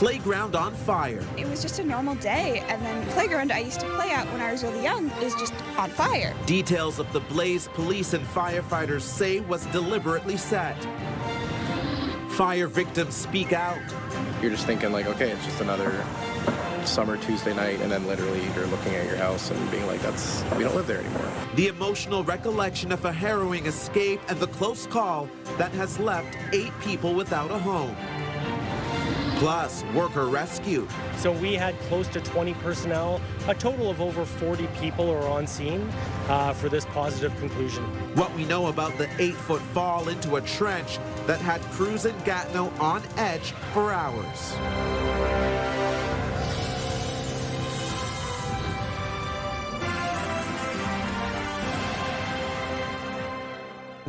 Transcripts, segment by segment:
Playground on fire. It was just a normal day, and then the playground I used to play at when I was really young is just on fire. Details of the blaze police and firefighters say was deliberately set. Fire victims speak out. You're just thinking like, okay, it's just another summer Tuesday night, and then literally you're looking at your house and being like, we don't live there anymore. The emotional recollection of a harrowing escape and the close call that has left 8 people without a home. Plus, worker rescue. So we had close to 20 personnel. A total of over 40 people are on scene for this positive conclusion. What we know about the 8-foot fall into a trench that had crews in Gatineau on edge for hours.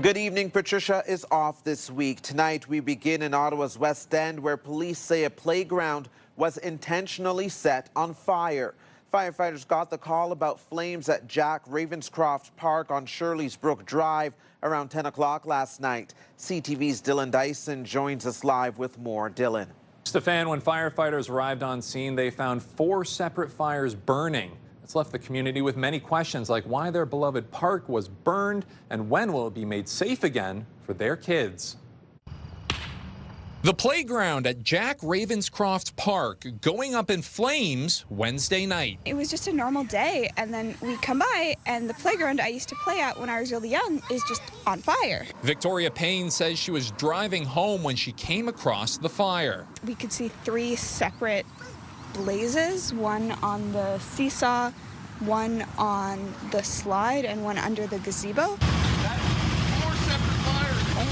Good evening. Patricia is off this week. Tonight we begin in Ottawa's West End, where police say a playground was intentionally set on fire. Firefighters got the call about flames at Jack Ravenscroft Park on Shirley's Brook Drive around 10 o'clock last night. CTV's Dylan Dyson joins us live with more. Dylan. Stefan, when firefighters arrived on scene, they found 4 separate fires burning. It's left the community with many questions like why their beloved park was burned and when will it be made safe again for their kids. The playground at Jack Ravenscroft Park going up in flames Wednesday night. It was just a normal day, and then we come by, and the playground I used to play at when I was really young is just on fire. Victoria Payne says she was driving home when she came across the fire. We could see 3 separate blazes, one on the seesaw, one on the slide, and one under the gazebo. That's 4 separate fires. Oh,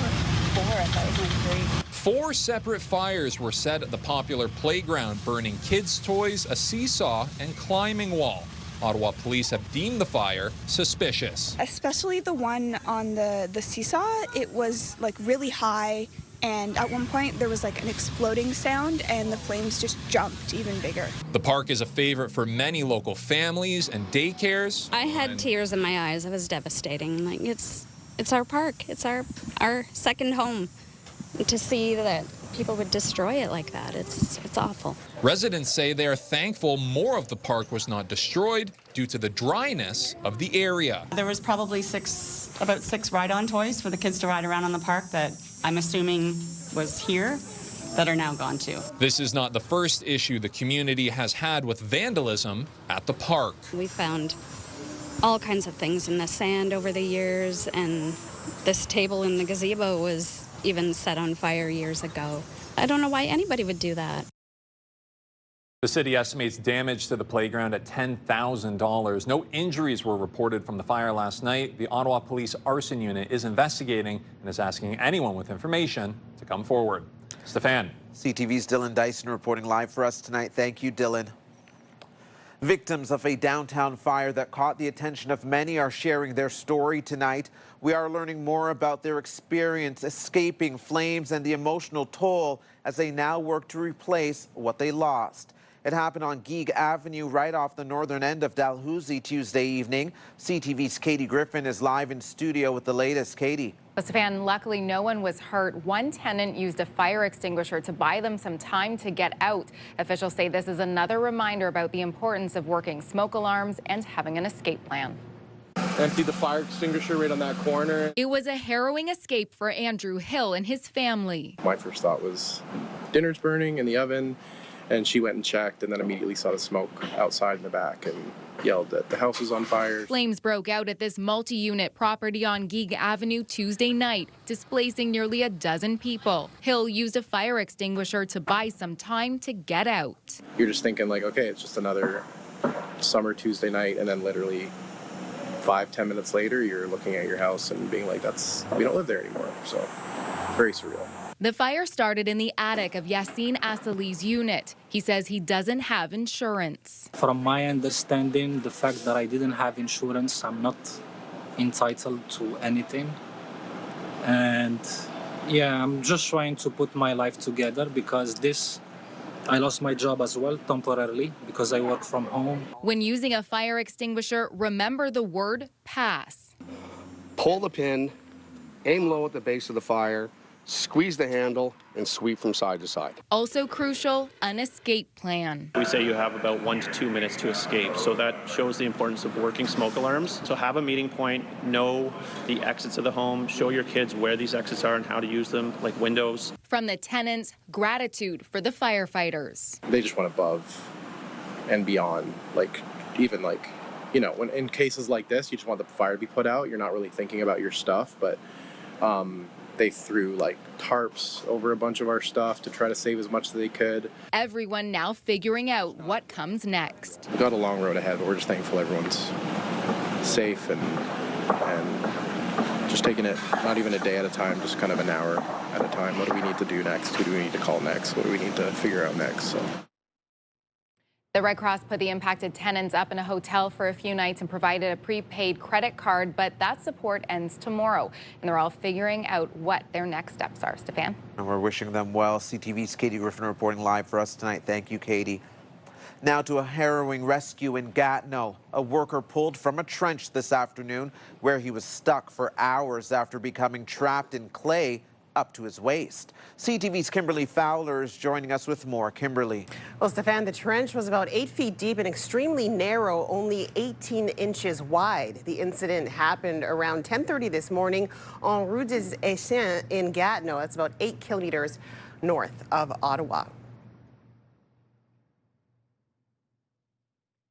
4, I thought it was like 3. 4 separate fires were set at the popular playground, burning kids' toys, a seesaw, and climbing wall. Ottawa police have deemed the fire suspicious. Especially the one on the seesaw, it was like really high, and at one point there was like an exploding sound and the flames just jumped even bigger. The park is a favorite for many local families and daycares. I had tears in my eyes. It was devastating. Like it's our park. It's our second home. To see that people would destroy it like that, it's awful. Residents say they are thankful more of the park was not destroyed due to the dryness of the area. There was probably about 6 ride-on toys for the kids to ride around on the park that I'm assuming was here that are now gone too. This is not the first issue the community has had with vandalism at the park. We found all kinds of things in the sand over the years, and this table in the gazebo was even set on fire years ago. I don't know why anybody would do that. The city estimates damage to the playground at $10,000. No injuries were reported from the fire last night. The Ottawa Police Arson Unit is investigating and is asking anyone with information to come forward. Stefan. CTV's Dylan Dyson reporting live for us tonight. Thank you, Dylan. Victims of a downtown fire that caught the attention of many are sharing their story tonight. We are learning more about their experience escaping flames and the emotional toll as they now work to replace what they lost. It happened on Geek Avenue right off the northern end of Dalhousie Tuesday evening. CTV's Katie Griffin is live in studio with the latest. Katie. Stefan, luckily no one was hurt. One tenant used a fire extinguisher to buy them some time to get out. Officials say this is another reminder about the importance of working smoke alarms and having an escape plan. Emptied the fire extinguisher right on that corner. It was a harrowing escape for Andrew Hill and his family. My first thought was dinner's burning in the oven, and she went and checked and then immediately saw the smoke outside in the back and yelled that the house was on fire. Flames broke out at this multi-unit property on Geek Avenue Tuesday night, displacing nearly a dozen people. Hill used a fire extinguisher to buy some time to get out. You're just thinking like, okay, it's just another summer Tuesday night, and then literally 5-10 minutes later, you're looking at your house and being like, we don't live there anymore. So very surreal. The fire started in the attic of Yassine Assali's unit. He says he doesn't have insurance. From my understanding, the fact that I didn't have insurance, I'm not entitled to anything. And yeah, I'm just trying to put my life together because I lost my job as well temporarily because I work from home. When using a fire extinguisher, remember the word pass. Pull the pin, aim low at the base of the fire, squeeze the handle, and sweep from side to side. Also crucial, an escape plan. We say you have about 1 to 2 minutes to escape, so that shows the importance of working smoke alarms. So have a meeting point, know the exits of the home, show your kids where these exits are and how to use them, like windows. From the tenants, gratitude for the firefighters. They just went above and beyond, even when in cases like this, you just want the fire to be put out. You're not really thinking about your stuff, but they threw tarps over a bunch of our stuff to try to save as much as they could. Everyone now figuring out what comes next. We've got a long road ahead, but we're just thankful everyone's safe and just taking it not even a day at a time, just kind of an hour at a time. What do we need to do next? Who do we need to call next? What do we need to figure out next? So. The Red Cross put the impacted tenants up in a hotel for a few nights and provided a prepaid credit card, but that support ends tomorrow, and they're all figuring out what their next steps are. Stefan? And we're wishing them well. CTV's Katie Griffin reporting live for us tonight. Thank you, Katie. Now to a harrowing rescue in Gatineau. A worker pulled from a trench this afternoon where he was stuck for hours after becoming trapped in clay up to his waist. CTV's Kimberly Fowler is joining us with more. Kimberly. Well, Stefan, the trench was about 8 feet deep and extremely narrow, only 18 inches wide. The incident happened around 10:30 this morning en Rue des Essens in Gatineau. That's about 8 kilometers north of Ottawa.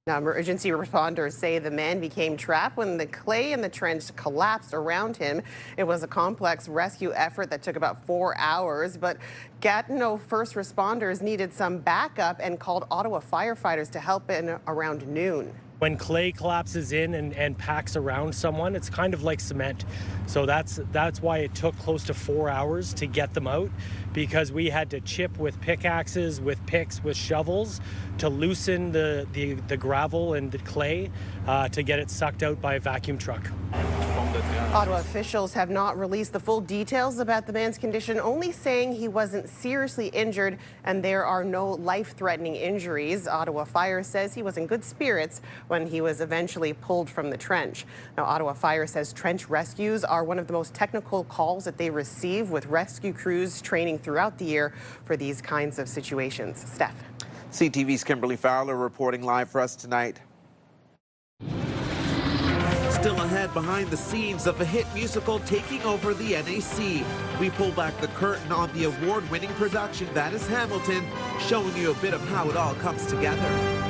Now, emergency responders say the man became trapped when the clay in the trench collapsed around him. It was a complex rescue effort that took about 4 hours, but Gatineau first responders needed some backup and called Ottawa firefighters to help in around noon. When clay collapses in and packs around someone, it's kind of like cement. So that's why it took close to 4 hours to get them out, because we had to chip with pickaxes, with picks, with shovels to loosen the gravel and the clay to get it sucked out by a vacuum truck. Ottawa officials have not released the full details about the man's condition, only saying he wasn't seriously injured and there are no life-threatening injuries. Ottawa Fire says he was in good spirits when he was eventually pulled from the trench. Now, Ottawa Fire says trench rescues are one of the most technical calls that they receive, with rescue crews training throughout the year for these kinds of situations. Steph. CTV's Kimberly Fowler reporting live for us tonight. Still ahead, behind the scenes of a hit musical taking over the NAC. We pull back the curtain on the award-winning production that is Hamilton, showing you a bit of how it all comes together.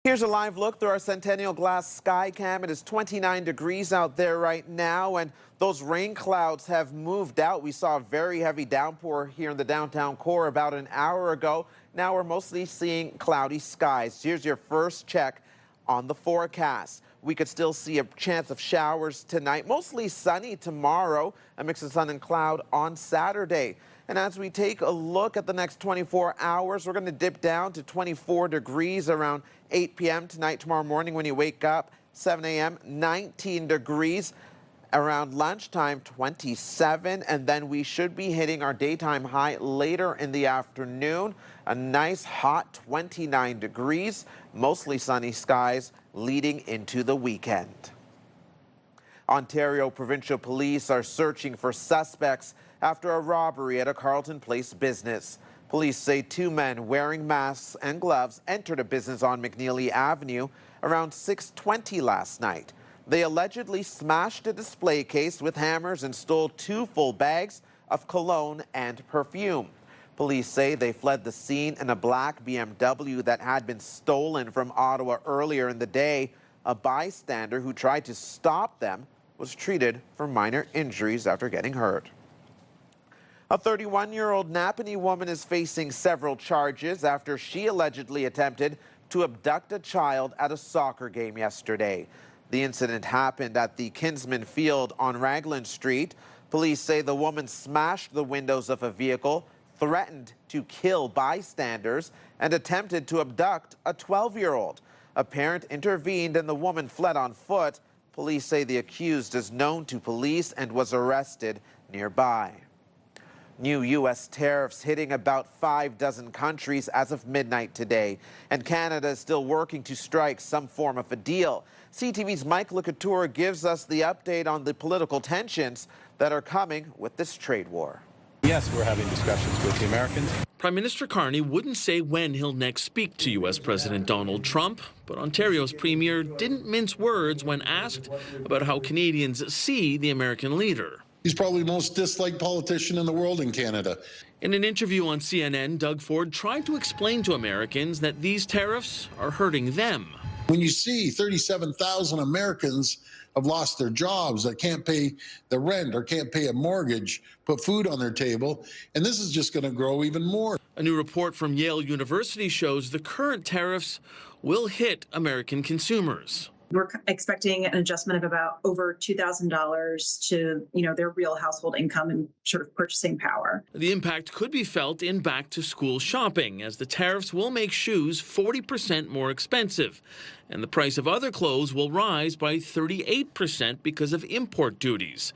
Here's a live look through our Centennial Glass sky cam. It is 29 degrees out there right now, and those rain clouds have moved out. We saw a very heavy downpour here in the downtown core about an hour ago. Now we're mostly seeing cloudy skies. Here's your first check on the forecast. We could still see a chance of showers tonight, mostly sunny tomorrow, a mix of sun and cloud on Saturday. And as we take a look at the next 24 hours, we're going to dip down to 24 degrees around 8 p.m. tonight, tomorrow morning when you wake up, 7 a.m., 19 degrees. Around lunchtime, 27, and then we should be hitting our daytime high later in the afternoon. A nice hot 29 degrees, mostly sunny skies leading into the weekend. Ontario Provincial Police are searching for suspects after a robbery at a Carleton Place business. Police say 2 men wearing masks and gloves entered a business on McNeely Avenue around 6:20 last night. They allegedly smashed a display case with hammers and stole 2 full bags of cologne and perfume. Police say they fled the scene in a black BMW that had been stolen from Ottawa earlier in the day. A bystander who tried to stop them was treated for minor injuries after getting hurt. A 31-year-old Napanee woman is facing several charges after she allegedly attempted to abduct a child at a soccer game yesterday. The incident happened at the Kinsman Field on Raglan Street. Police say the woman smashed the windows of a vehicle, threatened to kill bystanders, and attempted to abduct a 12-year-old. A parent intervened and the woman fled on foot. Police say the accused is known to police and was arrested nearby. New U.S. tariffs hitting about 6 countries as of midnight today, and Canada is still working to strike some form of a deal. CTV's Mike Lecouture gives us the update on the political tensions that are coming with this trade war. Yes, we're having discussions with the Americans. Prime Minister Carney wouldn't say when he'll next speak to U.S. President Donald Trump, but Ontario's premier didn't mince words when asked about how Canadians see the American leader. He's probably the most disliked politician in the world in Canada. In an interview on CNN, Doug Ford tried to explain to Americans that these tariffs are hurting them. When you see 37,000 Americans have lost their jobs, that can't pay the rent or can't pay a mortgage, put food on their table, and this is just going to grow even more. A new report from Yale University shows the current tariffs will hit American consumers. We're expecting an adjustment of about over $2,000 to, their real household income and sort of purchasing power. The impact could be felt in back-to-school shopping, as the tariffs will make shoes 40% more expensive, and the price of other clothes will rise by 38% because of import duties.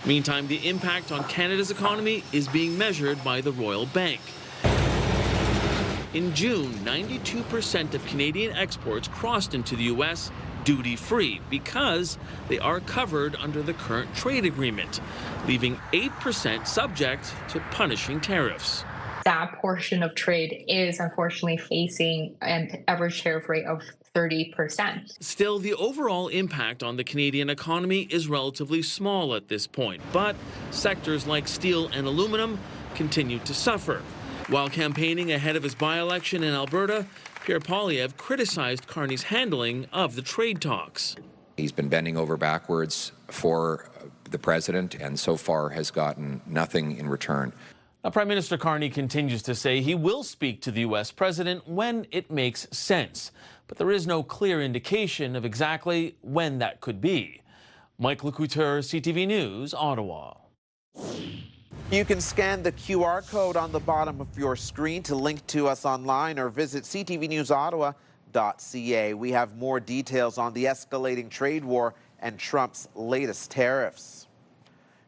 Meantime, the impact on Canada's economy is being measured by the Royal Bank. In June, 92% of Canadian exports crossed into the U.S. duty-free because they are covered under the current trade agreement, leaving 8% subject to punishing tariffs. That portion of trade is unfortunately facing an average tariff rate of 30%. Still, the overall impact on the Canadian economy is relatively small at this point, but sectors like steel and aluminum continue to suffer. While campaigning ahead of his by-election in Alberta, Pierre Poilievre criticized Carney's handling of the trade talks. He's been bending over backwards for the president and so far has gotten nothing in return. Now, Prime Minister Carney continues to say he will speak to the U.S. president when it makes sense, but there is no clear indication of exactly when that could be. Mike Lecouture, CTV News, Ottawa. You can scan the QR code on the bottom of your screen to link to us online or visit ctvnewsottawa.ca. We have more details on the escalating trade war and Trump's latest tariffs.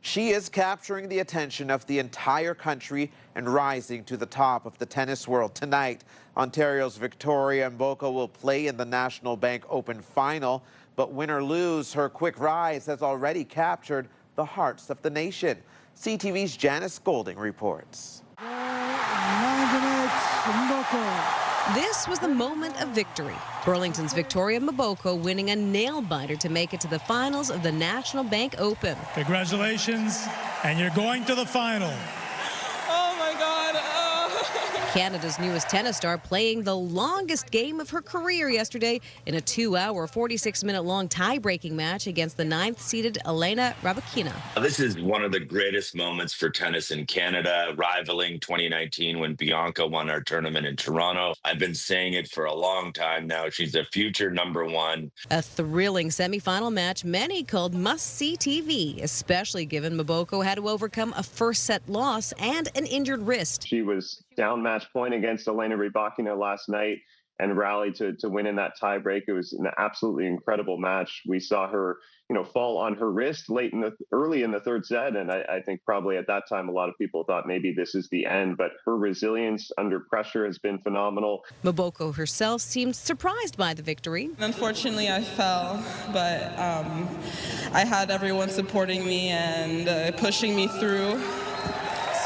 She is capturing the attention of the entire country and rising to the top of the tennis world tonight. Ontario's Victoria Mboko will play in the National Bank Open final, but win or lose, her quick rise has already captured the hearts of the nation. CTV's Janice Golding reports. This was the moment of victory. Burlington's Victoria Mboko winning a nail-biter to make it to the finals of the National Bank Open. Congratulations, and you're going to the final. Oh my God. Canada's newest tennis star playing the longest game of her career yesterday in a 2-hour, 46-minute-long tie-breaking match against the 9th-seeded Elena Rybakina. This is one of the greatest moments for tennis in Canada, rivaling 2019 when Bianca won our tournament in Toronto. I've been saying it for a long time now. She's a future #1. A thrilling semifinal match many called must-see TV, especially given Mboko had to overcome a first-set loss and an injured wrist. She was down match point against Elena Rybakina last night and rallied to win in that tiebreak. It was an absolutely incredible match. We saw her, fall on her wrist early in the third set, and I think probably at that time a lot of people thought maybe this is the end, but her resilience under pressure has been phenomenal. Mboko herself seemed surprised by the victory. Unfortunately, I fell, but I had everyone supporting me and pushing me through.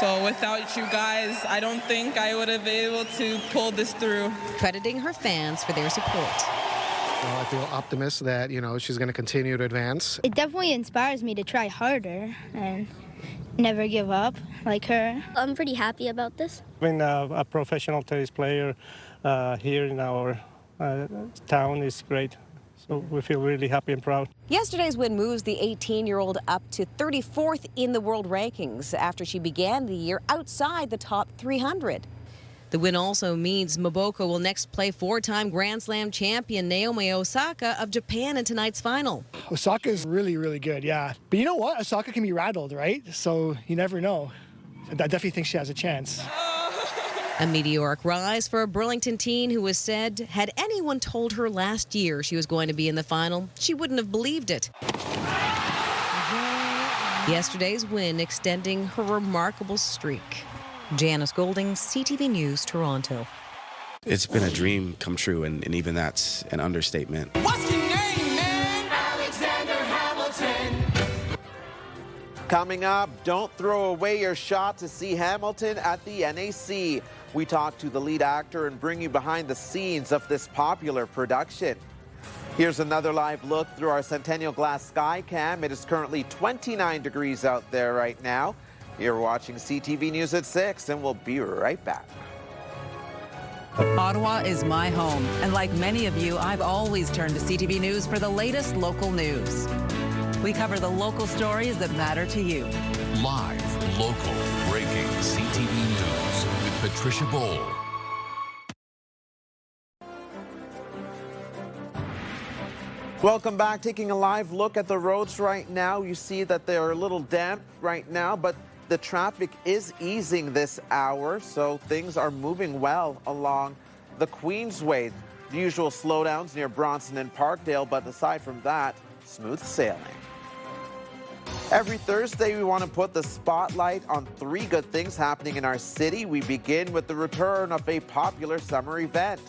So without you guys, I don't think I would have been able to pull this through. Crediting her fans for their support. Well, I feel optimistic that, she's going to continue to advance. It definitely inspires me to try harder and never give up like her. I'm pretty happy about this. Being a professional tennis player here in our town is great. So we feel really happy and proud. Yesterday's win moves the 18-year-old up to 34th in the world rankings after she began the year outside the top 300. The win also means Mboko will next play 4-time Grand Slam champion Naomi Osaka of Japan in tonight's final. Osaka is really, really good, yeah. But you know what? Osaka can be rattled, right? So you never know. I definitely think she has a chance. A meteoric rise for a Burlington teen who was said, had anyone told her last year she was going to be in the final, she wouldn't have believed it. Yesterday's win extending her remarkable streak. Janice Golding, CTV News, Toronto. It's been a dream come true, and even that's an understatement. What's your name, man? Alexander Hamilton. Coming up, don't throw away your shot to see Hamilton at the NAC. We talk to the lead actor and bring you behind the scenes of this popular production. Here's another live look through our Centennial Glass Sky Cam. It is currently 29 degrees out there right now. You're watching CTV News at 6, and we'll be right back. Ottawa is my home, and like many of you, I've always turned to CTV News for the latest local news. We cover the local stories that matter to you. Live, local, breaking CTV News with Patricia Bowl. Welcome back. Taking a live look at the roads right now. You see that they're a little damp right now, but the traffic is easing this hour, so things are moving well along the Queensway. The usual slowdowns near Bronson and Parkdale, but aside from that, smooth sailing. Every Thursday, we want to put the spotlight on 3 good things happening in our city. We begin with the return of a popular summer event.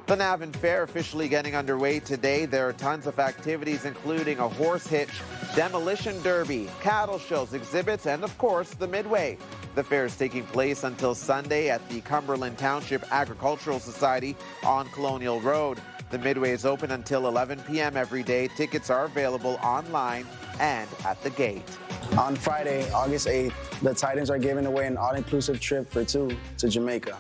The Navan Fair officially getting underway today. There are tons of activities, including a horse hitch, demolition derby, cattle shows, exhibits, and of course, the Midway. The fair is taking place until Sunday at the Cumberland Township Agricultural Society on Colonial Road. The Midway is open until 11 p.m. every day. Tickets are available online and at the gate. On Friday, August 8th, the Titans are giving away an all-inclusive trip for 2 to Jamaica.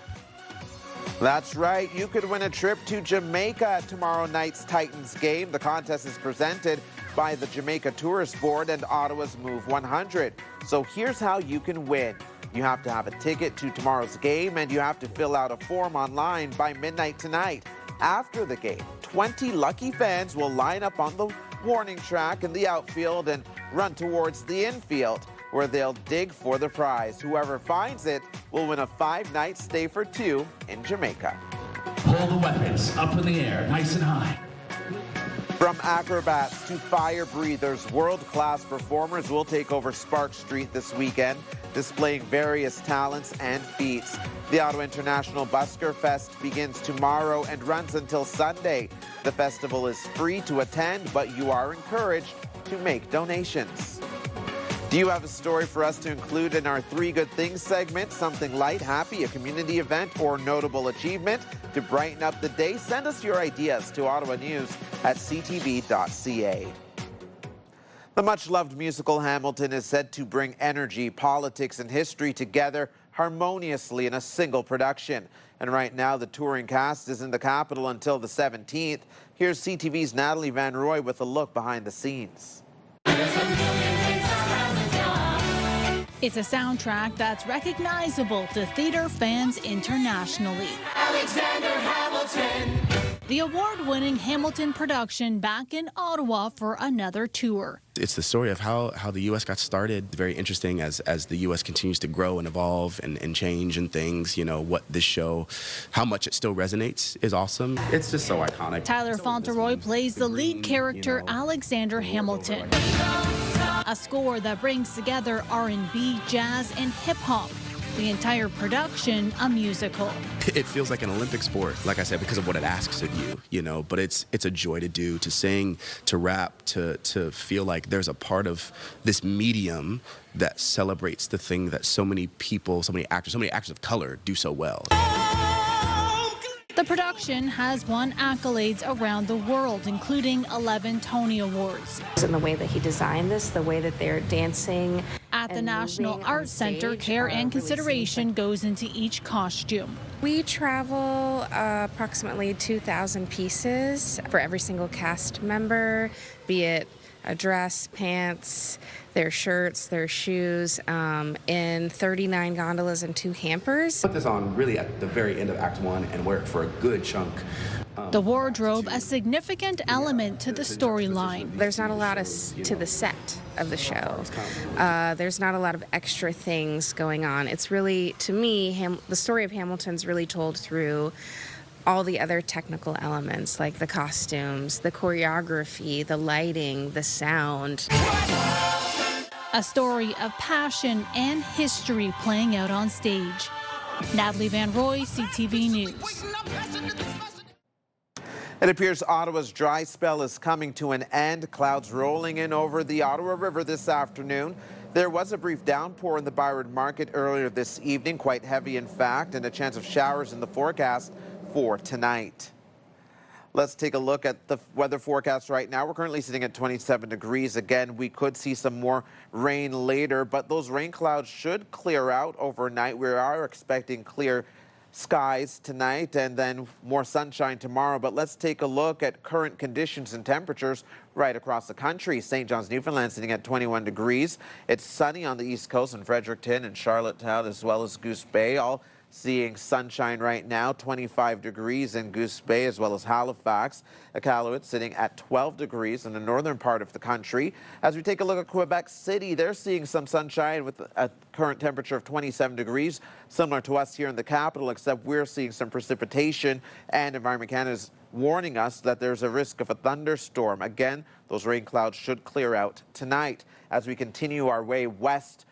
That's right. You could win a trip to Jamaica at tomorrow night's Titans game. The contest is presented by the Jamaica Tourist Board and Ottawa's Move 100. So here's how you can win. You have to have a ticket to tomorrow's game, and you have to fill out a form online by midnight tonight. After the game, 20 lucky fans will line up on the warning track in the outfield and run towards the infield, where they'll dig for the prize. Whoever finds it will win a 5-night stay for 2 in Jamaica. Pull the weapons up in the air, nice and high. From acrobats to fire breathers, world-class performers will take over Spark Street this weekend, displaying various talents and feats. The Ottawa International Busker Fest begins tomorrow and runs until Sunday. The festival is free to attend, but you are encouraged to make donations. Do you have a story for us to include in our 3 Good Things segment? Something light, happy, a community event, or notable achievement? To brighten up the day, send us your ideas to ottawanews@ctv.ca. The much-loved musical Hamilton is said to bring energy, politics, and history together harmoniously in a single production. And right now, the touring cast is in the capital until the 17th. Here's CTV's Natalie Van Roy with a look behind the scenes. It's a soundtrack that's recognizable to theater fans internationally. Alexander Hamilton. The award-winning Hamilton production back in Ottawa for another tour. It's the story of how the U.S. got started. Very interesting as the U.S. continues to grow and evolve and change and things. You know, what this show, how much it still resonates is awesome. It's just so iconic. Tyler Fauntleroy plays the lead character, Alexander Hamilton. A score that brings together R&B, jazz, and hip-hop. The entire production a musical. It feels like an Olympic sport, like I said, because of what it asks of you, you know, but it's a joy to do, to sing, to rap, to feel like there's a part of this medium that celebrates the thing that so many people, so many actors of color do so well. The production has won accolades around the world, including 11 Tony Awards. And the way that he designed this, the way that they're dancing. At the National Arts Center, care and consideration goes into each costume. We travel approximately 2,000 pieces for every single cast member, be it a dress, pants, their shirts, their shoes, in 39 gondolas and 2 hampers. Put this on really at the very end of Act 1 and wear it for a good chunk. The wardrobe, a significant element to the storyline. There's not a lot to the set of the show. There's not a lot of extra things going on. It's really, to me, the story of Hamilton's really told through all the other technical elements, like the costumes, the choreography, the lighting, the sound. A story of passion and history playing out on stage. Natalie Van Roy, CTV News. It appears Ottawa's dry spell is coming to an end. Clouds rolling in over the Ottawa River this afternoon. There was a brief downpour in the Byron Market earlier this evening, quite heavy in fact, and a chance of showers in the forecast for tonight. Let's take a look at the weather forecast right now. We're currently sitting at 27 degrees. Again, we could see some more rain later, but those rain clouds should clear out overnight. We are expecting clear skies tonight and then more sunshine tomorrow. But let's take a look at current conditions and temperatures right across the country. St. John's, Newfoundland sitting at 21 degrees. It's sunny on the east coast in Fredericton and Charlottetown as well as Goose Bay, all seeing sunshine right now. 25 degrees in Goose Bay as well as Halifax. Iqaluit sitting at 12 degrees in the northern part of the country. As we take a look at Quebec City, they're seeing some sunshine with a current temperature of 27 degrees, similar to us here in the capital, except we're seeing some precipitation, and Environment Canada is warning us that there's a risk of a thunderstorm. Again, those rain clouds should clear out tonight. As we continue our way west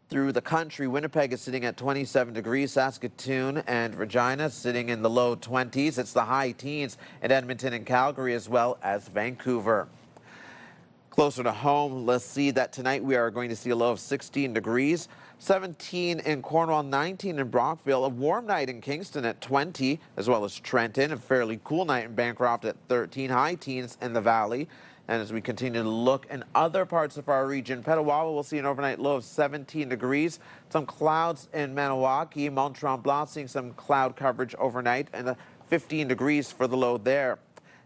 through the country, Winnipeg is sitting at 27 degrees, Saskatoon and Regina sitting in the low 20s. It's the high teens in Edmonton and Calgary as well as Vancouver. Closer to home, let's see that tonight we are going to see a low of 16 degrees, 17 in Cornwall, 19 in Brockville, a warm night in Kingston at 20, as well as Trenton, a fairly cool night in Bancroft at 13, high teens in the Valley. And as we continue to look in other parts of our region, Petawawa will see an overnight low of 17 degrees. Some clouds in Maniwaki. Mont Tremblant seeing some cloud coverage overnight and 15 degrees for the low there.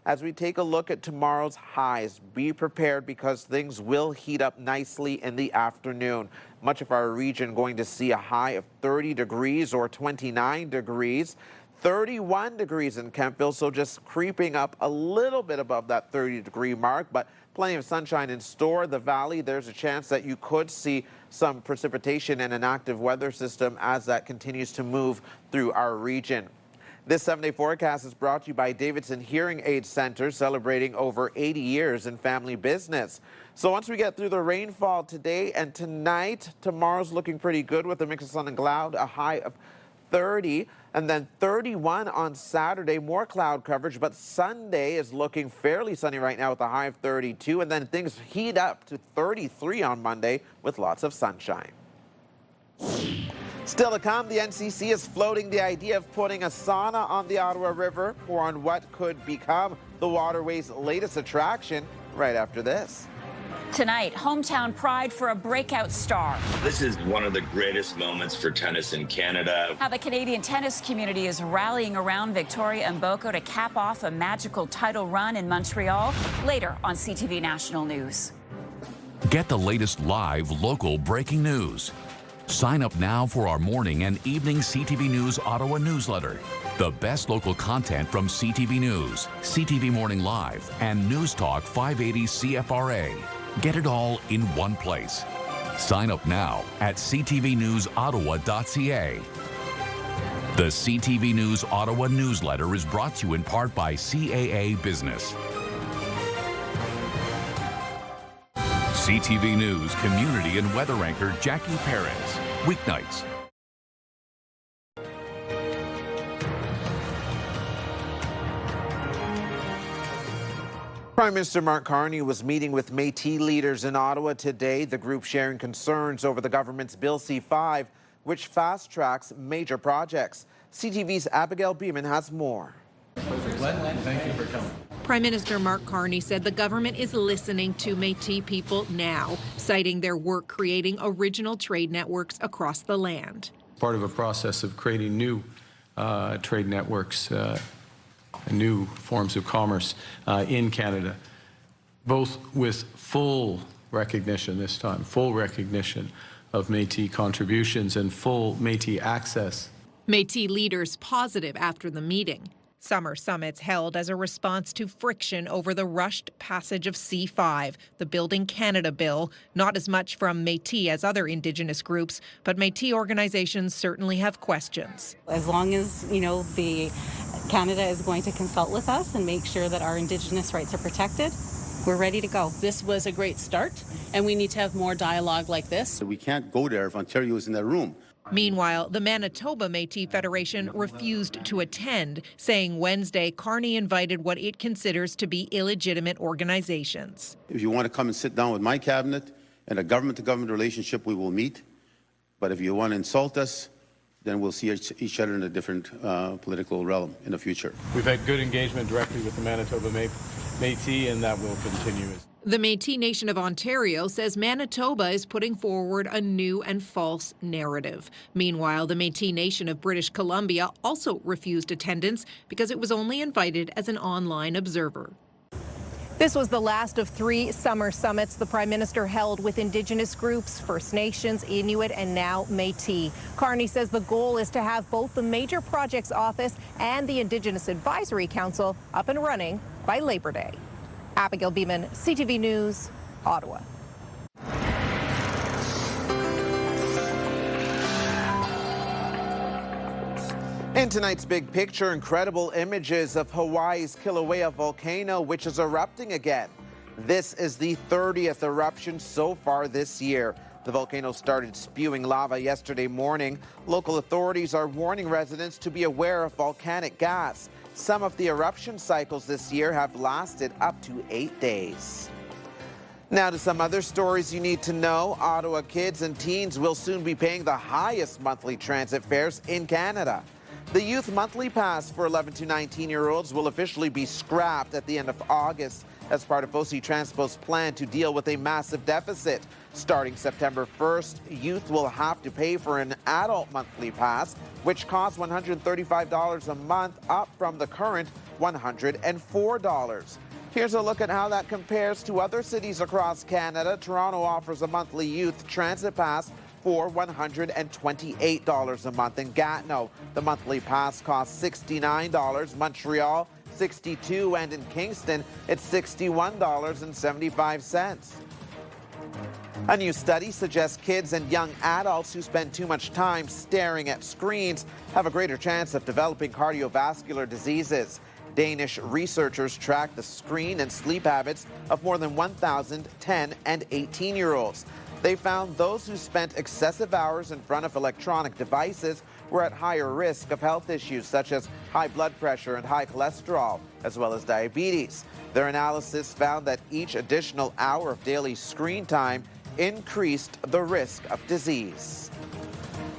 As we take a look at tomorrow's highs, be prepared because things will heat up nicely in the afternoon. Much of our region going to see a high of 30 degrees or 29 degrees. 31 degrees in Kemptville, so just creeping up a little bit above that 30-degree mark, but plenty of sunshine in store. The Valley, there's a chance that you could see some precipitation and an active weather system as that continues to move through our region. This 7-day forecast is brought to you by Davidson Hearing Aid Center, celebrating over 80 years in family business. So once we get through the rainfall today and tonight, tomorrow's looking pretty good with a mix of sun and cloud, a high of 30, and then 31 on Saturday, more cloud coverage, but Sunday is looking fairly sunny right now with a high of 32, and then things heat up to 33 on Monday with lots of sunshine. Still to come, the NCC is floating the idea of putting a sauna on the Ottawa River, or on what could become the waterway's latest attraction right after this. Tonight, hometown pride for a breakout star. This is one of the greatest moments for tennis in Canada. How the Canadian tennis community is rallying around Victoria Mboko to cap off a magical title run in Montreal. Later on CTV National News. Get the latest live local breaking news. Sign up now for our morning and evening CTV News Ottawa newsletter. The best local content from CTV News, CTV Morning Live, and News Talk 580 CFRA. Get it all in one place. Sign up now at ctvnewsottawa.ca. The CTV News Ottawa newsletter is brought to you in part by CAA Business. CTV News community and weather anchor Jackie Perez. Weeknights. Prime Minister Mark Carney was meeting with Métis leaders in Ottawa today, the group sharing concerns over the government's Bill C-5, which fast-tracks major projects. CTV's Abigail Beeman has more. Thank you for coming. Prime Minister Mark Carney said the government is listening to Métis people now, citing their work creating original trade networks across the land. Part of a process of creating new trade networks, new forms of commerce in Canada, both with full recognition this time, full recognition of Métis contributions and full Métis access. Métis leaders positive after the meeting. Summer summits held as a response to friction over the rushed passage of C-5, the Building Canada bill, not as much from Métis as other Indigenous groups, but Métis organizations certainly have questions. As long as, the Canada is going to consult with us and make sure that our Indigenous rights are protected, we're ready to go. This was a great start, and we need to have more dialogue like this. We can't go there if Ontario is in that room. Meanwhile, the Manitoba Métis Federation refused to attend, saying Wednesday Carney invited what it considers to be illegitimate organizations. If you want to come and sit down with my cabinet and a government-to-government relationship, we will meet. But if you want to insult us, then we'll see each other in a different political realm in the future. We've had good engagement directly with the Manitoba Métis, and that will continue. The Métis Nation of Ontario says Manitoba is putting forward a new and false narrative. Meanwhile, the Métis Nation of British Columbia also refused attendance because it was only invited as an online observer. This was the last of 3 summer summits the Prime Minister held with Indigenous groups, First Nations, Inuit, and now Métis. Carney says the goal is to have both the Major Projects Office and the Indigenous Advisory Council up and running by Labor Day. Abigail Beeman, CTV News, Ottawa. In tonight's Big Picture, incredible images of Hawaii's Kilauea volcano, which is erupting again. This is the 30th eruption so far this year. The volcano started spewing lava yesterday morning. Local authorities are warning residents to be aware of volcanic gas. Some of the eruption cycles this year have lasted up to 8 days. Now to some other stories you need to know. Ottawa kids and teens will soon be paying the highest monthly transit fares in Canada. The Youth Monthly Pass for 11 to 19-year-olds will officially be scrapped at the end of August as part of OC Transpo's plan to deal with a massive deficit. Starting September 1st, youth will have to pay for an adult monthly pass, which costs $135 a month, up from the current $104. Here's a look at how that compares to other cities across Canada. Toronto offers a monthly youth transit pass for $128 a month. In Gatineau, the monthly pass costs $69. Montreal, $62, and in Kingston, it's $61.75. A new study suggests kids and young adults who spend too much time staring at screens have a greater chance of developing cardiovascular diseases. Danish researchers tracked the screen and sleep habits of more than 1,000 10 and 18-year-olds. They found those who spent excessive hours in front of electronic devices were at higher risk of health issues such as high blood pressure and high cholesterol, as well as diabetes. Their analysis found that each additional hour of daily screen time increased the risk of disease.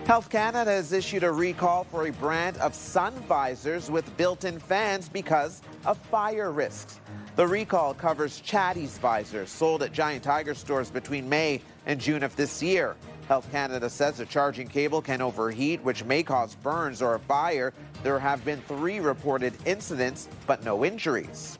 Health Canada has issued a recall for a brand of sun visors with built-in fans because of fire risks. The recall covers Chatty's visors sold at Giant Tiger stores between May and June of this year. Health Canada says a charging cable can overheat, which may cause burns or a fire. There have been 3 reported incidents, but no injuries.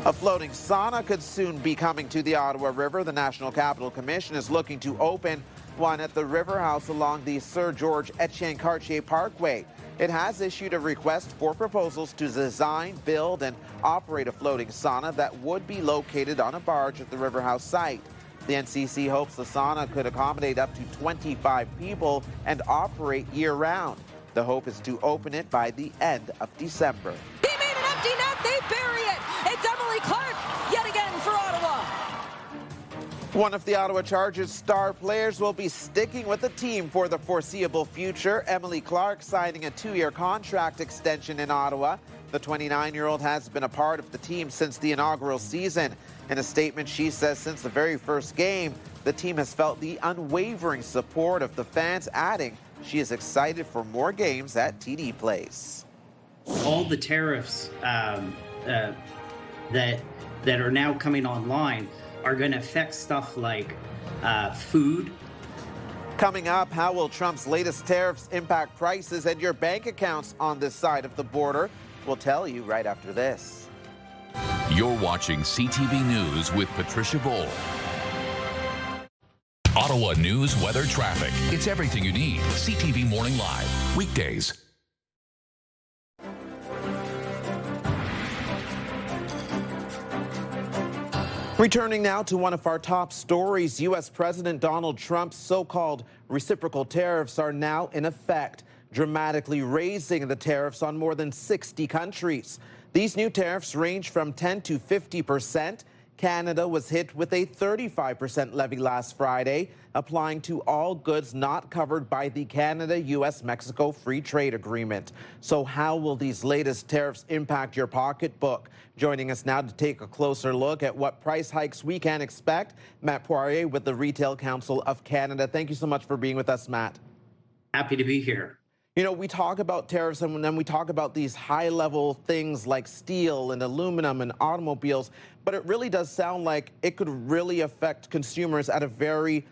A floating sauna could soon be coming to the Ottawa River. The National Capital Commission is looking to open one at the River House along the Sir George Etienne Cartier Parkway. It has issued a request for proposals to design, build, and operate a floating sauna that would be located on a barge at the River House site. The NCC hopes the sauna could accommodate up to 25 people and operate year-round. The hope is to open it by the end of December. He made an empty net, they bury it! It's Emily Clark, yet again for Ottawa. One of the Ottawa Chargers' star players will be sticking with the team for the foreseeable future. Emily Clark signing a 2-year contract extension in Ottawa. The 29-year-old has been a part of the team since the inaugural season. In a statement, she says since the very first game, the team has felt the unwavering support of the fans, adding she is excited for more games at TD Place. All the tariffs that are now coming online are going to affect stuff like food. Coming up, how will Trump's latest tariffs impact prices and your bank accounts on this side of the border? We'll tell you right after this. You're watching CTV News with Patricia Boll. Ottawa news, weather, traffic. It's everything you need. CTV Morning Live. Weekdays. Returning now to one of our top stories, U.S. President Donald Trump's so-called reciprocal tariffs are now in effect, dramatically raising the tariffs on more than 60 countries. These new tariffs range from 10 to 50%. Canada was hit with a 35% levy last Friday, applying to all goods not covered by the Canada-US-Mexico Free Trade Agreement. So how will these latest tariffs impact your pocketbook? Joining us now to take a closer look at what price hikes we can expect, Matt Poirier with the Retail Council of Canada. Thank you so much for being with us, Matt. Happy to be here. You know, we talk about tariffs and then we talk about these high-level things like steel and aluminum and automobiles, but it really does sound like it could really affect consumers at a very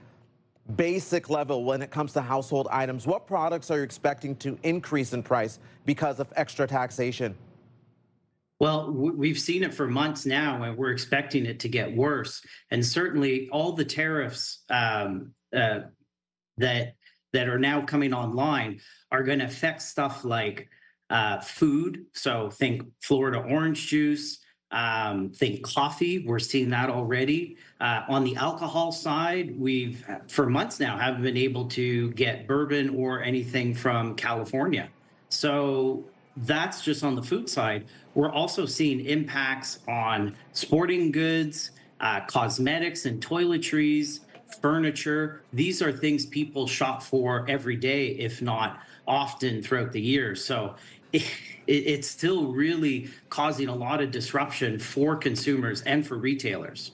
basic level when it comes to household items. What products are you expecting to increase in price because of extra taxation? Well, we've seen it for months now, and we're expecting it to get worse. And certainly all the tariffs that are now coming online are going to affect stuff like food. So think Florida orange juice, think coffee. We're seeing that already. On the alcohol side, we've for months now haven't been able to get bourbon or anything from California. So that's just on the food side. We're also seeing impacts on sporting goods, cosmetics and toiletries, furniture. These are things people shop for every day, if not often throughout the year. So it's still really causing a lot of disruption for consumers and for retailers.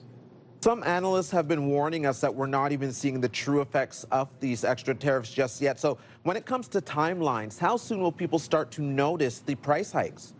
Some analysts have been warning us that we're not even seeing the true effects of these extra tariffs just yet. So when it comes to timelines, how soon will people start to notice the price hikes?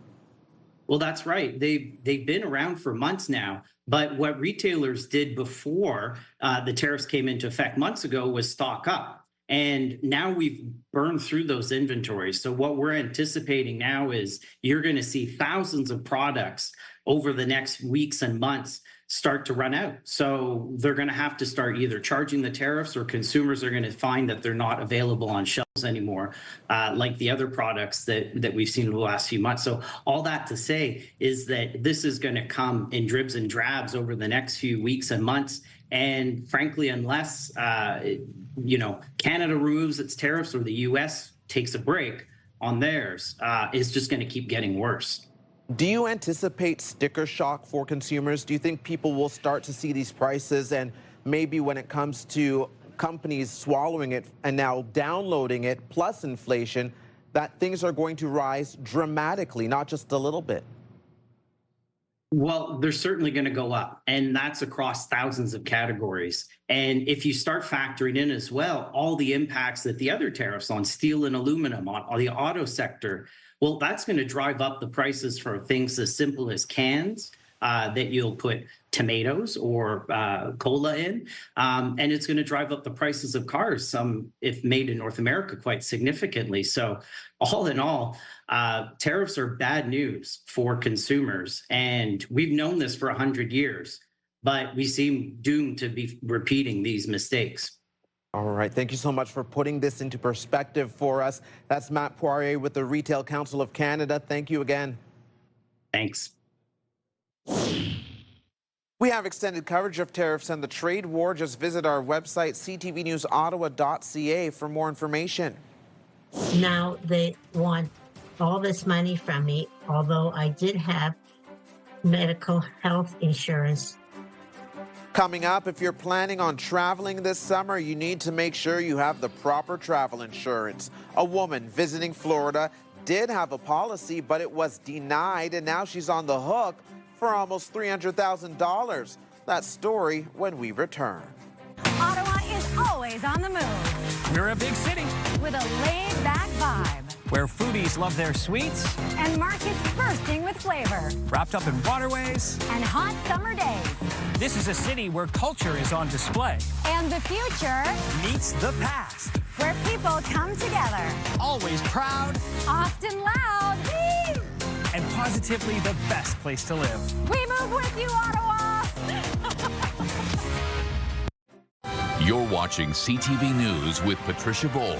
Well, that's right. They've been around for months now. But what retailers did before the tariffs came into effect months ago was stock up. And now we've burned through those inventories. So what we're anticipating now is you're going to see thousands of products over the next weeks and months start to run out. So they're going to have to start either charging the tariffs, or consumers are going to find that they're not available on shelves anymore, like the other products that we've seen in the last few months. So all that to say is that this is going to come in dribs and drabs over the next few weeks and months. And frankly, unless Canada removes its tariffs or the U.S. takes a break on theirs, it's just going to keep getting worse. Do you anticipate sticker shock for consumers? Do you think people will start to see these prices, and maybe when it comes to companies swallowing it and now downloading it plus inflation, that things are going to rise dramatically, not just a little bit? Well, they're certainly going to go up, and that's across thousands of categories. And if you start factoring in as well all the impacts that the other tariffs on steel and aluminum, on the auto sector, well, that's going to drive up the prices for things as simple as cans that you'll put tomatoes or cola in. And it's going to drive up the prices of cars, some if made in North America, quite significantly. So all in all, tariffs are bad news for consumers. And we've known this for 100 years, but we seem doomed to be repeating these mistakes. All right. Thank you so much for putting this into perspective for us. That's Matt Poirier with the Retail Council of Canada. Thank you again. Thanks. We have extended coverage of tariffs and the trade war. Just visit our website, ctvnewsottawa.ca, for more information. Now they want all this money from me, although I did have medical health insurance. Coming up, if you're planning on traveling this summer, you need to make sure you have the proper travel insurance. A woman visiting Florida did have a policy, but it was denied, and now she's on the hook for almost $300,000. That story when we return. Ottawa is always on the move. We're a big city with a laid-back vibe. where foodies love their sweets And markets bursting with flavor. wrapped up in waterways. And hot summer days. This is a city where culture is on display. And the future Meets the past. where people come together. Always proud Often loud. Whee! and positively the best place to live. We move with you, Ottawa! You're watching CTV News with Patricia Bowl.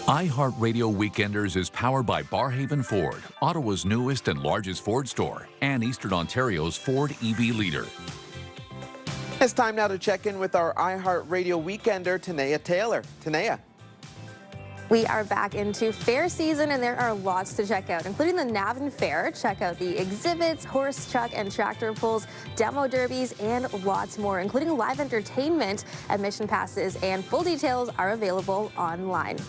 iHeartRadio Weekenders is powered by Barhaven Ford, Ottawa's newest and largest Ford store, and Eastern Ontario's Ford EV leader. It's time now to check in with our iHeartRadio Weekender, Tanea Taylor. Tanea. We are back into fair season, and there are lots to check out, including the Navin Fair. Check out the exhibits, horse, truck, and tractor pulls, demo derbies, and lots more, including live entertainment. Admission passes and full details are available online.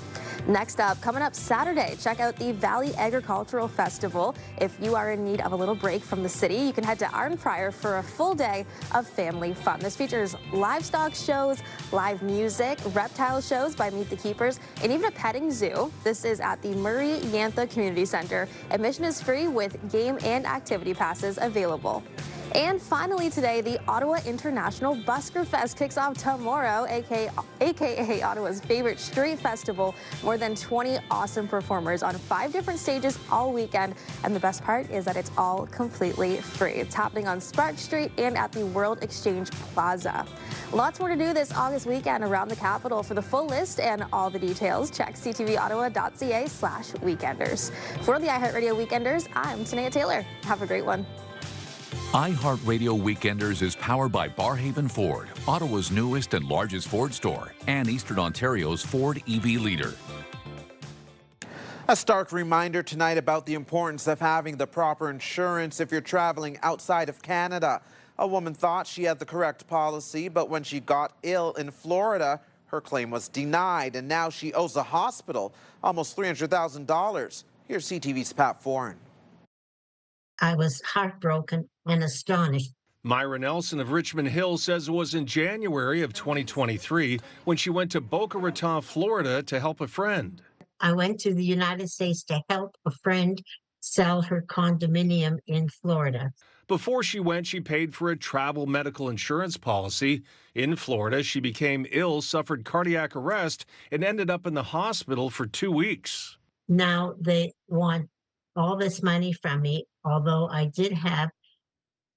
Next up, coming up Saturday, check out the Valley Agricultural Festival. If you are in need of a little break from the city, you can head to Arnprior for a full day of family fun. This features livestock shows, live music, reptile shows by Meet the Keepers, and even a petting zoo. This is at the Murray Yantha Community Center. Admission is free with game and activity passes available. And finally today, the Ottawa International Busker Fest kicks off tomorrow, aka Ottawa's favorite street festival. More than 20 awesome performers on 5 different stages all weekend. And the best part is that it's all completely free. It's happening on Spark Street and at the World Exchange Plaza. Lots more to do this August weekend around the capital. For the full list and all the details, check ctvottawa.ca/weekenders. For the iHeartRadio Weekenders, I'm Tanea Taylor. Have a great one. iHeartRadio Weekenders is powered by Barhaven Ford, Ottawa's newest and largest Ford store, and Eastern Ontario's Ford EV leader. A stark reminder tonight about the importance of having the proper insurance if you're traveling outside of Canada. A woman thought she had the correct policy, but when she got ill in Florida, her claim was denied, and now she owes the hospital almost $300,000. Here's CTV's Pat Foran. I was heartbroken and astonished. Myra Nelson of Richmond Hill says it was in January of 2023 when she went to Boca Raton, Florida to help a friend. I went to the United States to help a friend sell her condominium in Florida. Before she went, she paid for a travel medical insurance policy. In Florida, she became ill, suffered cardiac arrest, and ended up in the hospital for 2 weeks. Now they want all this money from me, although I did have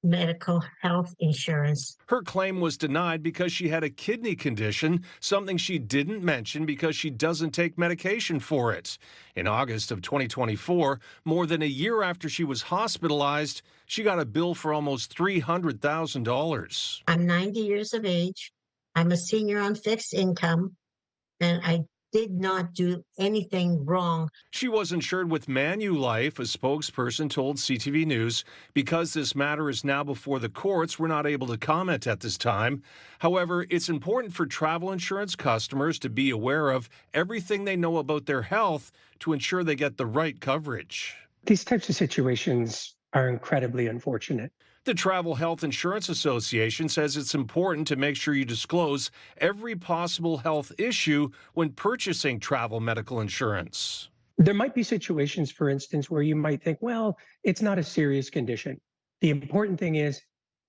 medical health insurance. Her claim was denied because she had a kidney condition, something she didn't mention because she doesn't take medication for it. In August of 2024, more than a year after she was hospitalized, she got a bill for almost $300,000. I'm 90 years of age. I'm a senior on fixed income, and I did not do anything wrong. She was insured with Manulife, a spokesperson told CTV News. Because this matter is now before the courts, we're not able to comment at this time. However, it's important for travel insurance customers to be aware of everything they know about their health to ensure they get the right coverage. These types of situations are incredibly unfortunate. The Travel Health Insurance Association says it's important to make sure you disclose every possible health issue when purchasing travel medical insurance. There might be situations, for instance, where you might think, well, it's not a serious condition. The important thing is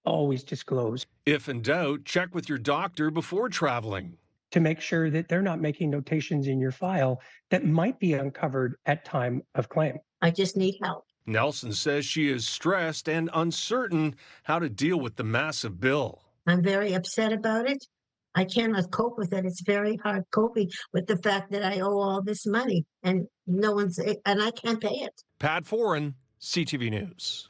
always disclose. If in doubt, check with your doctor before traveling. To make sure that they're not making notations in your file that might be uncovered at time of claim. I just need help. Nelson says she is stressed and uncertain how to deal with the massive bill. I'm very upset about it. I cannot cope with it. It's very hard coping with the fact that I owe all this money and I can't pay it. Pat Foran, CTV News.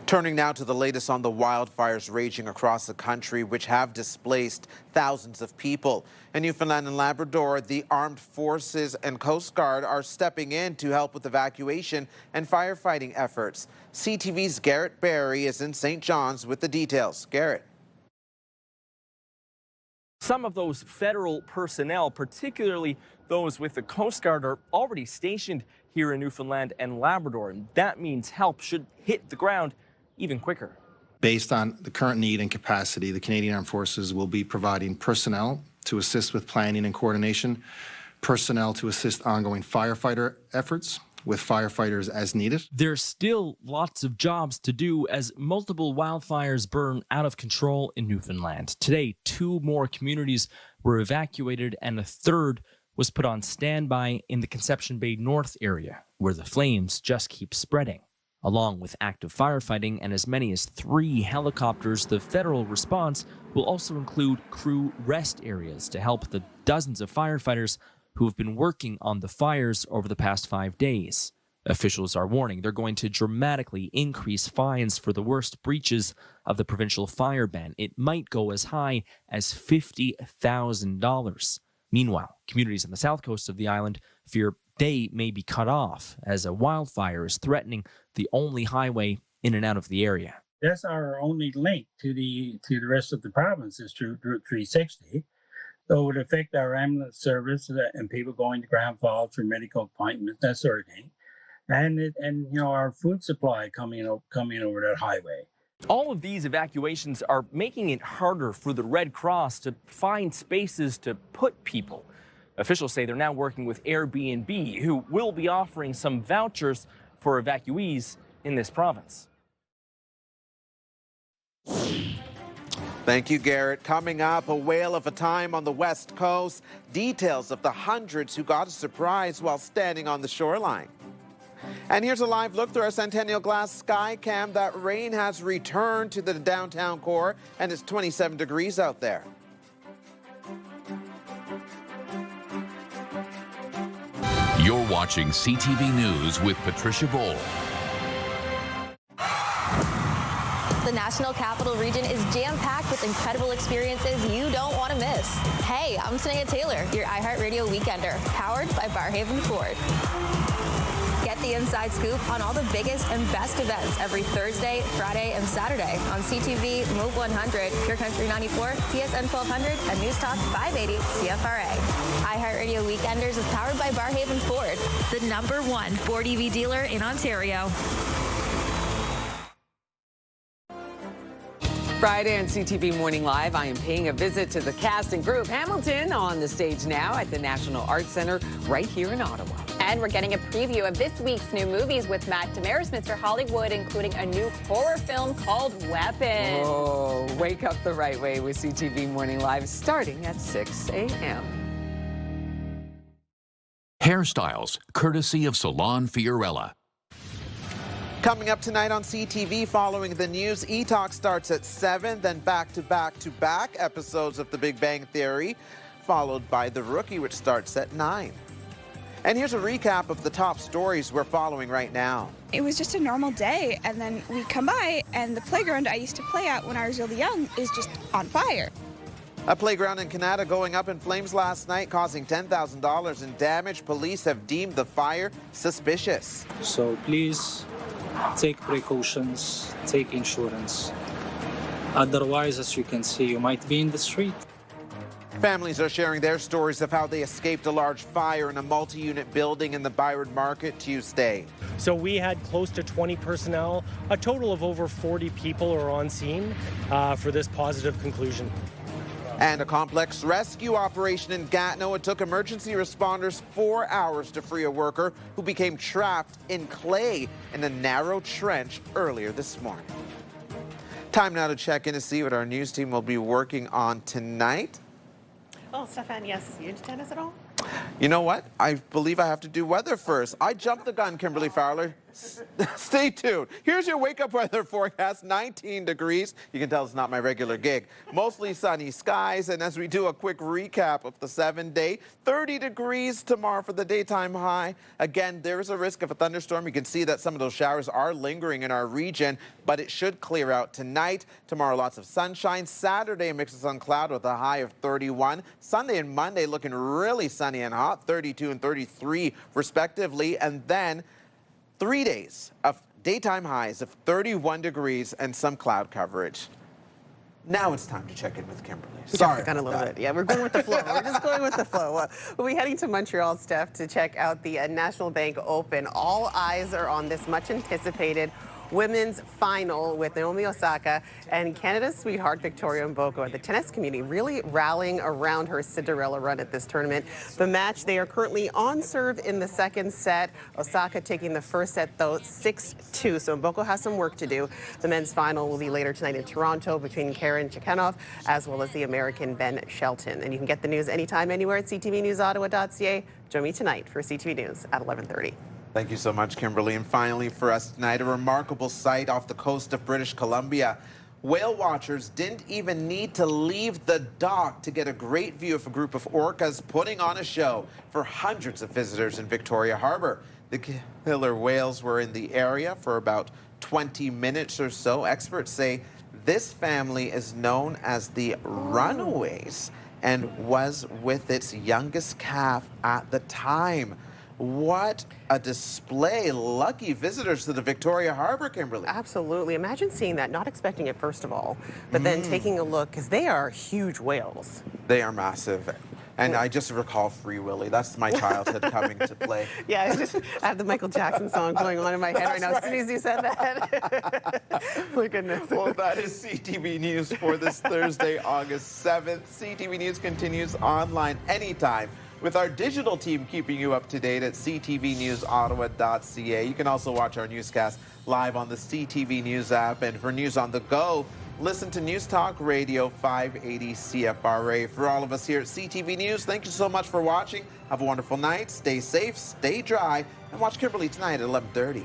Turning now to the latest on the wildfires raging across the country, which have displaced thousands of people. In Newfoundland and Labrador, the armed forces and Coast Guard are stepping in to help with evacuation and firefighting efforts. CTV's Garrett Barry is in St. John's with the details. Garrett. Some of those federal personnel, particularly those with the Coast Guard, are already stationed here in Newfoundland and Labrador, and that means help should hit the ground even quicker. Based on the current need and capacity, the Canadian Armed Forces will be providing personnel to assist with planning and coordination, personnel to assist ongoing firefighter efforts, with firefighters as needed. There's still lots of jobs to do as multiple wildfires burn out of control in Newfoundland. Today, 2 more communities were evacuated and a third was put on standby in the Conception Bay North area, where the flames just keep spreading. Along with active firefighting and as many as 3 helicopters, the federal response will also include crew rest areas to help the dozens of firefighters who have been working on the fires over the past 5 days. Officials are warning they're going to dramatically increase fines for the worst breaches of the provincial fire ban. It might go as high as $50,000. Meanwhile, communities on the south coast of the island fear they may be cut off as a wildfire is threatening the only highway in and out of the area. That's our only link to the rest of the province is through Route 360. So it would affect our ambulance service and people going to Grand Falls for medical appointments, that sort of thing. And our food supply coming over that highway. All of these evacuations are making it harder for the Red Cross to find spaces to put people. Officials say they're now working with Airbnb, who will be offering some vouchers for evacuees in this province. Thank you, Garrett. Coming up, a whale of a time on the West Coast. Details of the hundreds who got a surprise while standing on the shoreline. And here's a live look through our Centennial Glass sky cam. That rain has returned to the downtown core, and it's 27 degrees out there. You're watching CTV News with Patricia Bowl. The National Capital Region is jam-packed with incredible experiences you don't want to miss. Hey, I'm Sanaya Taylor, your iHeartRadio Weekender, powered by Barrhaven Ford. Get the inside scoop on all the biggest and best events every Thursday, Friday, and Saturday on CTV, Move 100, Pure Country 94, TSN 1200, and News Talk 580 CFRA. iHeartRadio Weekenders is powered by Barrhaven Ford, the #1 Ford EV dealer in Ontario. Friday on CTV Morning Live, I am paying a visit to the cast and group Hamilton on the stage now at the National Arts Center right here in Ottawa. And we're getting a preview of this week's new movies with Matt Damaris, Mr. Hollywood, including a new horror film called Weapon. Oh, wake up the right way with CTV Morning Live starting at 6 a.m. Hairstyles, courtesy of Salon Fiorella. Coming up tonight on CTV following the news, E-Talk starts at 7, then back-to-back episodes of The Big Bang Theory, followed by The Rookie, which starts at 9. And here's a recap of the top stories we're following right now. It was just a normal day, and then we come by, and the playground I used to play at when I was really young is just on fire. A playground in Canada going up in flames last night, causing $10,000 in damage. Police have deemed the fire suspicious. So please take precautions, take insurance. Otherwise, as you can see, you might be in the street. Families are sharing their stories of how they escaped a large fire in a multi-unit building in the Byron Market Tuesday. So we had close to 20 personnel. A total of over 40 people are on scene for this positive conclusion. And a complex rescue operation in Gatineau. It took emergency responders 4 hours to free a worker who became trapped in clay in a narrow trench earlier this morning. Time now to check in to see what our news team will be working on tonight. Well, Stefan, yes, you into tennis at all? You know what? I believe I have to do weather first. I jumped the gun, Kimberly Fowler. Stay tuned. Here's your wake-up weather forecast, 19 degrees. You can tell it's not my regular gig. Mostly sunny skies, and as we do a quick recap of the 7-day, 30 degrees tomorrow for the daytime high. Again, there is a risk of a thunderstorm. You can see that some of those showers are lingering in our region, but it should clear out tonight. Tomorrow, lots of sunshine. Saturday, a mix of sun cloud with a high of 31. Sunday and Monday looking really sunny and hot, 32 and 33 respectively, and then 3 days of daytime highs of 31 degrees and some cloud coverage. Now it's time to check in with Kimberly. Sorry. A little bit. Yeah, we're going with the flow. We're just going with the flow. We'll be heading to Montreal, Steph, to check out the National Bank Open. All eyes are on this much anticipated women's final with Naomi Osaka and Canada's sweetheart Victoria Mboko. The tennis community really rallying around her Cinderella run at this tournament. The match, they are currently on serve in the second set. Osaka taking the first set, though, 6-2. So Mboko has some work to do. The men's final will be later tonight in Toronto between Karen Chikhanov as well as the American Ben Shelton. And you can get the news anytime, anywhere at ctvnewsottawa.ca. Join me tonight for CTV News at 11:30. Thank you so much, Kimberly. And finally for us tonight, a remarkable sight off the coast of British Columbia. Whale watchers didn't even need to leave the dock to get a great view of a group of orcas putting on a show for hundreds of visitors in Victoria Harbour. The killer whales were in the area for about 20 minutes or so. Experts say this family is known as the Runaways, and was with its youngest calf at the time. What a display. Lucky visitors to the Victoria Harbour, Kimberly. Absolutely. Imagine seeing that, not expecting it first of all, but then taking a look, because they are huge whales. They are massive. And I just recall Free Willy. That's my childhood coming to play. Yeah, I have the Michael Jackson song going on in my head right now as soon as you said that. My goodness. Well, that is CTV News for this Thursday, August 7th. CTV News continues online anytime with our digital team keeping you up to date at ctvnewsottawa.ca. You can also watch our newscast live on the CTV News app. And for news on the go, listen to News Talk Radio 580 CFRA. For all of us here at CTV News, thank you so much for watching. Have a wonderful night. Stay safe, stay dry, and watch Kimberly tonight at 11:30.